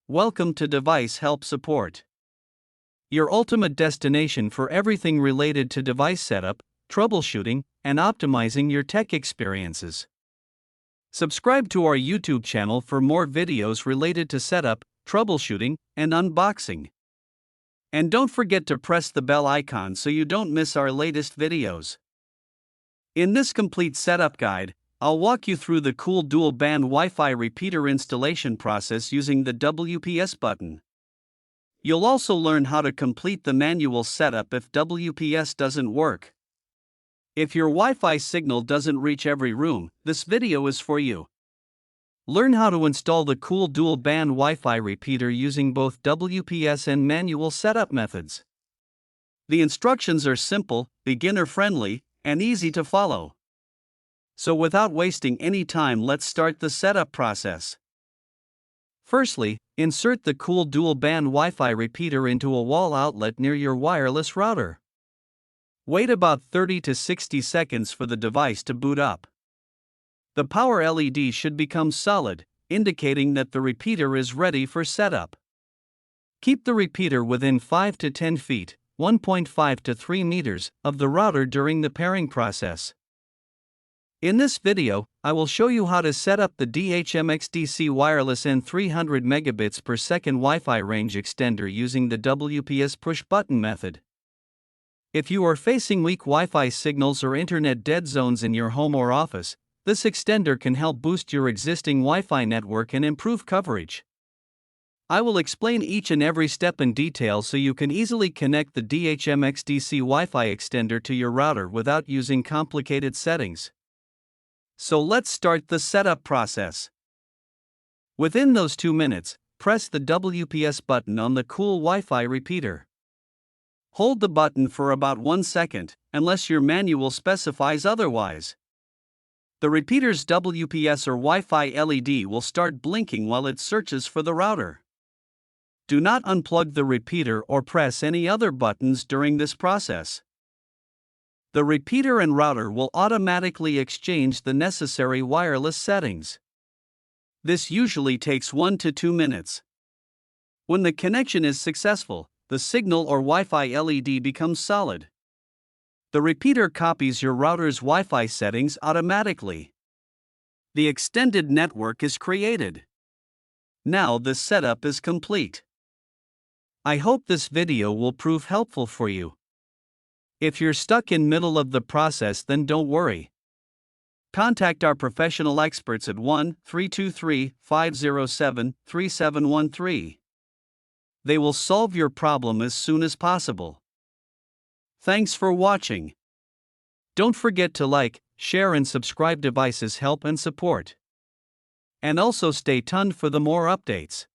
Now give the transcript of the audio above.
Welcome to Device Help Support, your ultimate destination for everything related to device setup, troubleshooting, and optimizing your tech experiences. Subscribe to our YouTube channel for more videos related to setup, troubleshooting, and unboxing. And don't forget to press the bell icon so you don't miss our latest videos. In this complete setup guide, I'll walk you through the cool dual-band Wi-Fi repeater installation process using the WPS button. You'll also learn how to complete the manual setup if WPS doesn't work. If your Wi-Fi signal doesn't reach every room, this video is for you. Learn how to install the cool dual-band Wi-Fi repeater using both WPS and manual setup methods. The instructions are simple, beginner-friendly, and easy to follow. So without wasting any time, let's start the setup process. Firstly, insert the cool dual-band Wi-Fi repeater into a wall outlet near your wireless router. Wait about 30 to 60 seconds for the device to boot up. The power LED should become solid, indicating that the repeater is ready for setup. Keep the repeater within 5 to 10 feet, 1.5 to 3 meters, of the router during the pairing process. In this video, I will show you how to set up the DHMX-DC wireless N300 megabits per second Wi-Fi range extender using the WPS push-button method. If you are facing weak Wi-Fi signals or internet dead zones in your home or office, this extender can help boost your existing Wi-Fi network and improve coverage. I will explain each and every step in detail so you can easily connect the DHMX-DC Wi-Fi extender to your router without using complicated settings. So let's start the setup process. Within those 2 minutes, press the WPS button on the cool Wi-Fi repeater. Hold the button for about 1 second, unless your manual specifies otherwise. The repeater's WPS or Wi-Fi LED will start blinking while it searches for the router. Do not unplug the repeater or press any other buttons during this process. The repeater and router will automatically exchange the necessary wireless settings. This usually takes 1 to 2 minutes. When the connection is successful, the signal or Wi-Fi LED becomes solid. The repeater copies your router's Wi-Fi settings automatically. The extended network is created. Now the setup is complete. I hope this video will prove helpful for you. If you're stuck in middle of the process, then don't worry. Contact our professional experts at 1-323-507-3713. They will solve your problem as soon as possible. Thanks for watching. Don't forget to like, share and subscribe. Devices Help and Support. And also stay tuned for the more updates.